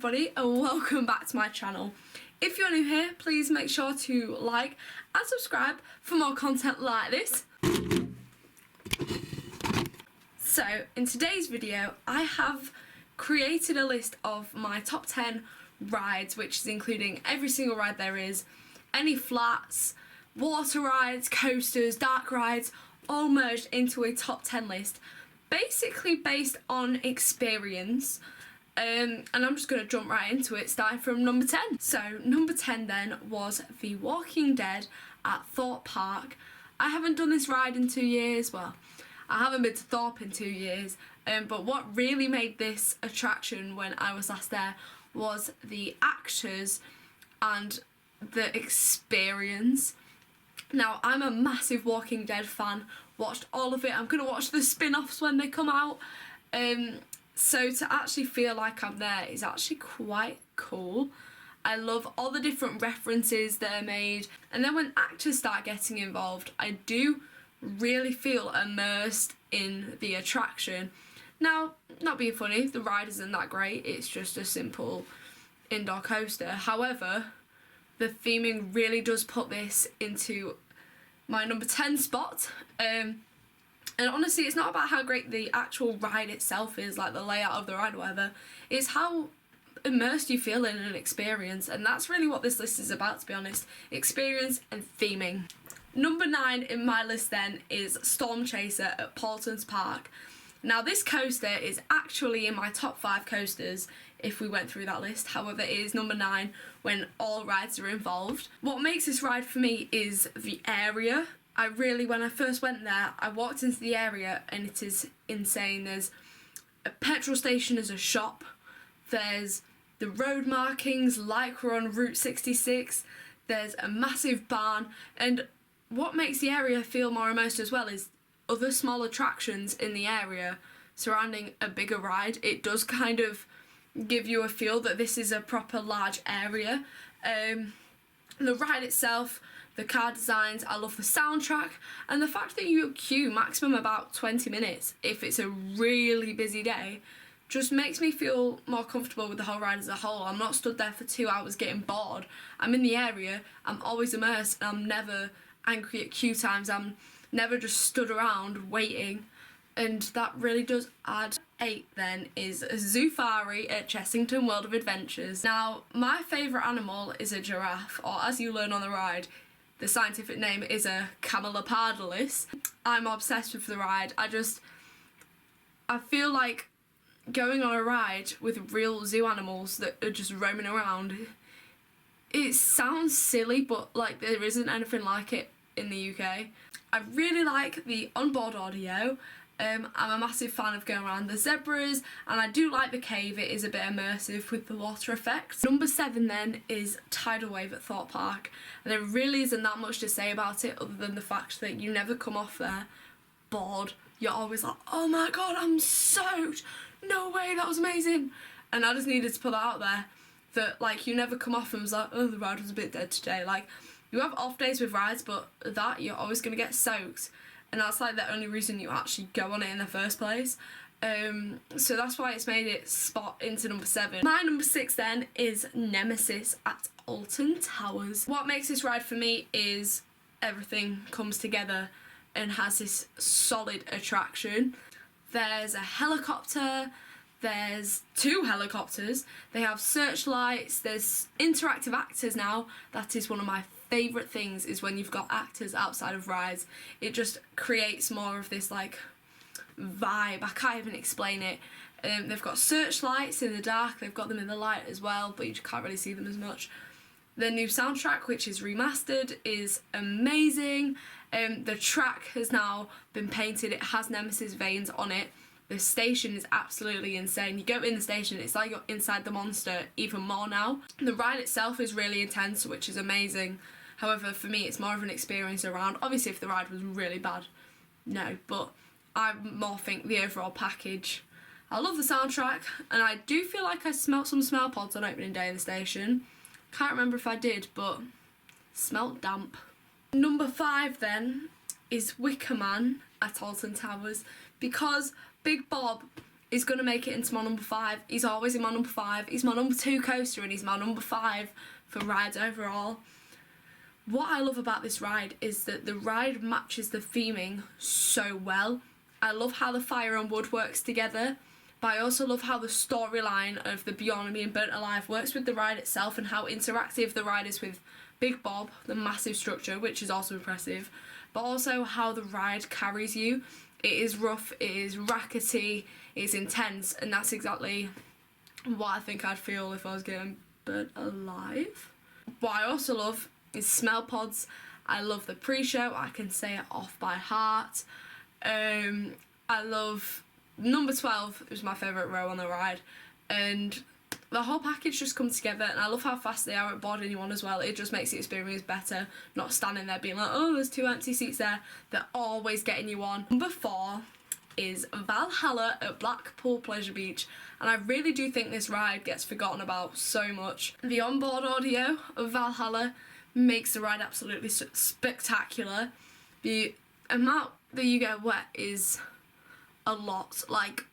everybody and welcome back to my channel. If you're new here, please make sure to like and subscribe for more content like this. So in today's video I have created a list of my top 10 rides, which is including every single ride there is, any flats, water rides, coasters, dark rides, all merged into a top 10 list, basically based on experience. And I'm just going to jump right into it, starting from number 10. So number 10 then was The Walking Dead at Thorpe Park. I haven't done this ride in 2 years. Well, I haven't been to Thorpe in 2 years. But what really made this attraction when I was last there was the actors and the experience. Now, I'm a massive Walking Dead fan, watched all of it. I'm going to watch the spin-offs when they come out. So to actually feel like I'm there is actually quite cool. I love all the different references that are made. And then when actors start getting involved, I do really feel immersed in the attraction. Now, not being funny, the ride isn't that great. It's just a simple indoor coaster. However, the theming really does put this into my number 10 spot. And honestly, it's not about how great the actual ride itself is, like the layout of the ride or whatever. It's how immersed you feel in an experience. And that's really what this list is about, to be honest. Experience and theming. Number 9 in my list then is Storm Chaser at Paultons Park. Now, this coaster is actually in my top 5 coasters if we went through that list. However, it is number 9 when all rides are involved. What makes this ride for me is the area. When I first went there, I walked into the area and it is insane. There's a petrol station, there's a shop, there's the road markings like we're on Route 66, there's a massive barn, and what makes the area feel more immersed as well is other small attractions in the area surrounding a bigger ride. It does kind of give you a feel that this is a proper large area. The ride itself, the car designs, I love the soundtrack, and the fact that you queue maximum about 20 minutes if it's a really busy day just makes me feel more comfortable with the whole ride as a whole. I'm not stood there for 2 hours getting bored. I'm in the area, I'm always immersed, and I'm never angry at queue times. I'm never just stood around waiting, and that really does add. 8 then is Zoofari at Chessington World of Adventures. Now, my favourite animal is a giraffe, or as you learn on the ride, the scientific name is a Camelopardalis. I'm obsessed with the ride. I feel like going on a ride with real zoo animals that are just roaming around. It sounds silly, but like there isn't anything like it in the UK. I really like the onboard audio. I'm a massive fan of going around the zebras, and I do like the cave. It is a bit immersive with the water effects. Number 7 then is Tidal Wave at Thorpe Park, and there really isn't that much to say about it other than the fact that you never come off there bored. You're always like, oh my god, I'm soaked, no way, that was amazing. And I just needed to put that out there, that like you never come off and was like, oh, the ride was a bit dead today. Like, you have off days with rides, but that you're always going to get soaked. And that's like the only reason you actually go on it in the first place. So that's why it's made it spot into number 7. My number 6 then is Nemesis at Alton Towers. What makes this ride for me is everything comes together and has this solid attraction. There's a helicopter, there's 2 helicopters, they have searchlights, there's interactive actors now. That is one of my favourite things, is when you've got actors outside of rides. It just creates more of this like vibe. I can't even explain it. They've got searchlights in the dark, they've got them in the light as well, but you just can't really see them as much. The new soundtrack, which is remastered, is amazing. The track has now been painted, it has Nemesis veins on it. The station is absolutely insane. You go in the station, it's like you're inside the monster even more now. The ride itself is really intense, which is amazing. However, for me, it's more of an experience around. Obviously, if the ride was really bad, no, but I more think the overall package. I love the soundtrack, and I do feel like I smelt some smell pods on opening day in the station. Can't remember if I did, but smelt damp. Number 5 then is Wicker Man at Alton Towers, because Big Bob is going to make it into my number 5. He's always in my number 5. He's my number 2 coaster and he's my number 5 for rides overall. What I love about this ride is that the ride matches the theming so well. I love how the fire and wood works together, but I also love how the storyline of the Beyond and being burnt alive works with the ride itself and how interactive the ride is with Big Bob, the massive structure, which is also impressive, but also how the ride carries you. It is rough, it is rackety, it is intense, and that's exactly what I think I'd feel if I was getting burnt alive. What I also love is smell pods. I love the pre-show, I can say it off by heart. I love number 12, it was my favourite row on the ride, and the whole package just comes together, and I love how fast they are at boarding you on as well. It just makes the experience better, not standing there being like, oh, there's 2 empty seats there. They're always getting you on. Number 4 is Valhalla at Blackpool Pleasure Beach, and I really do think this ride gets forgotten about so much. The onboard audio of Valhalla makes the ride absolutely spectacular. The amount that you get wet is a lot. Like,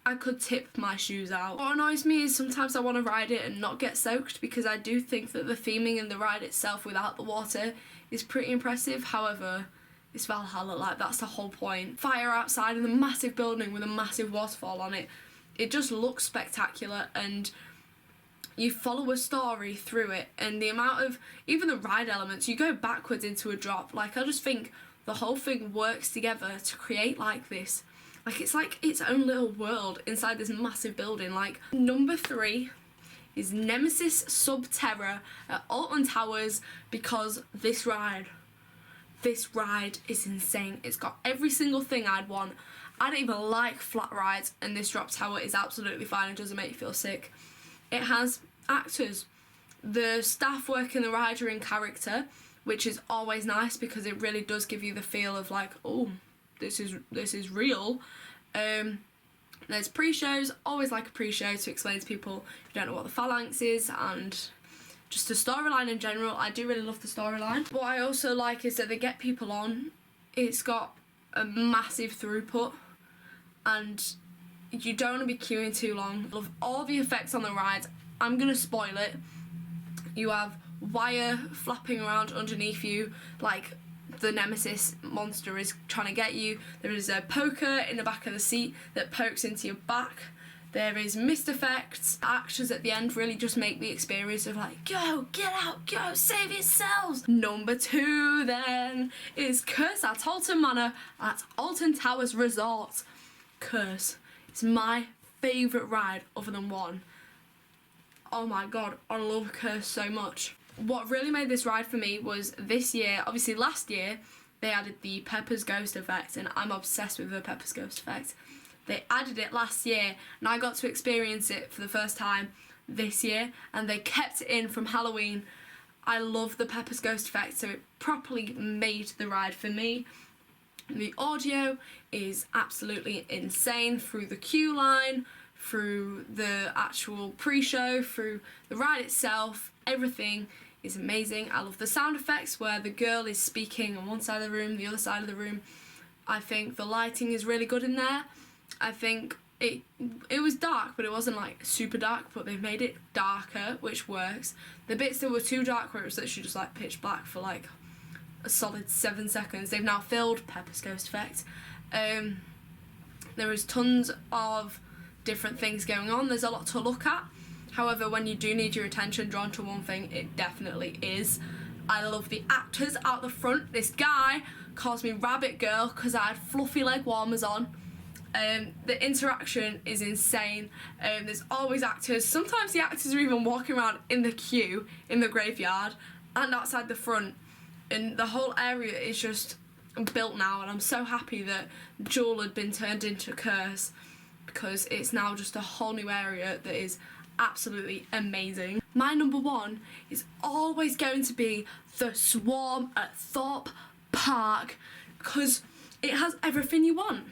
I could tip my shoes out. What annoys me is sometimes I want to ride it and not get soaked, because I do think that the theming in the ride itself without the water is pretty impressive. However, it's Valhalla, like, that's the whole point. Fire outside in the massive building with a massive waterfall on it. It just looks spectacular, and you follow a story through it, and the amount of, even the ride elements, you go backwards into a drop. Like, I just think the whole thing works together to create like this. Like, it's like its own little world inside this massive building. Like, number 3 is Nemesis Subterra at Alton Towers, because this ride is insane. It's got every single thing I'd want. I don't even like flat rides, and this drop tower is absolutely fine and doesn't make you feel sick. It has actors. The staff work in the ride are in character, which is always nice because it really does give you the feel of like, oh, this is real. There's pre-shows. Always like a pre-show to explain to people who don't know what the Phalanx is, and just the storyline in general. I do really love the storyline. What I also like is that they get people on. It's got a massive throughput, and you don't want to be queuing too long. I love all the effects on the rides. I'm gonna spoil it. You have wire flapping around underneath you, like the Nemesis monster is trying to get you. There is a poker in the back of the seat that pokes into your back. There is mist effects. Actors at the end really just make the experience of like, go, get out, go, save yourselves. Number 2 then is Curse at Alton Manor at Alton Towers Resort. Curse is my favourite ride other than 1. Oh my god, I love Curse so much. What really made this ride for me was this year, obviously last year, they added the Pepper's Ghost effect, and I'm obsessed with the Pepper's Ghost effect. They added it last year, and I got to experience it for the first time this year, and they kept it in from Halloween. I love the Pepper's Ghost effect, so it properly made the ride for me. The audio is absolutely insane through the queue line, through the actual pre-show, through the ride itself. Everything is amazing. I love the sound effects where the girl is speaking on one side of the room, the other side of the room. I think the lighting is really good in there. I think it was dark, but it wasn't like super dark, but they've made it darker, which works. The bits that were too dark, where it was literally just like pitch black for like a solid 7 seconds, they've now filled. Pepper's Ghost effect. There is tons of different things going on. There's a lot to look at. However, when you do need your attention drawn to one thing, it definitely is. I love the actors out the front. This guy calls me Rabbit Girl because I had fluffy leg warmers on. The interaction is insane. There's always actors. Sometimes the actors are even walking around in the queue, in the graveyard, and outside the front. And the whole area is just built now, and I'm so happy that Jewel had been turned into Curse, because it's now just a whole new area that is absolutely amazing. My number 1 is always going to be the Swarm at Thorpe Park, because it has everything you want.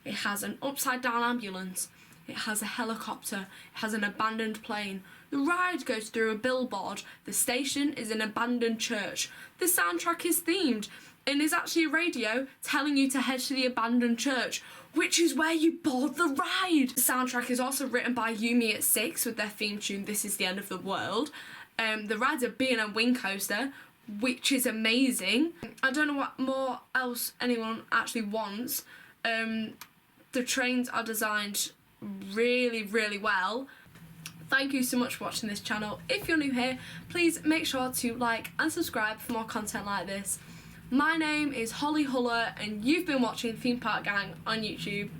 It has an upside down ambulance, it has a helicopter, it has an abandoned plane. The ride goes through a billboard, the station is an abandoned church, the soundtrack is themed, and there's actually a radio telling you to head to the abandoned church, which is where you board the ride. The soundtrack is also written by Yumi at 6 with their theme tune, This Is the End of the World. The ride's a B&M wing coaster, which is amazing. I don't know what more else anyone actually wants. The trains are designed really, really well. Thank you so much for watching this channel. If you're new here, please make sure to like and subscribe for more content like this. My name is Holly Huller and you've been watching Theme Park Gang on YouTube.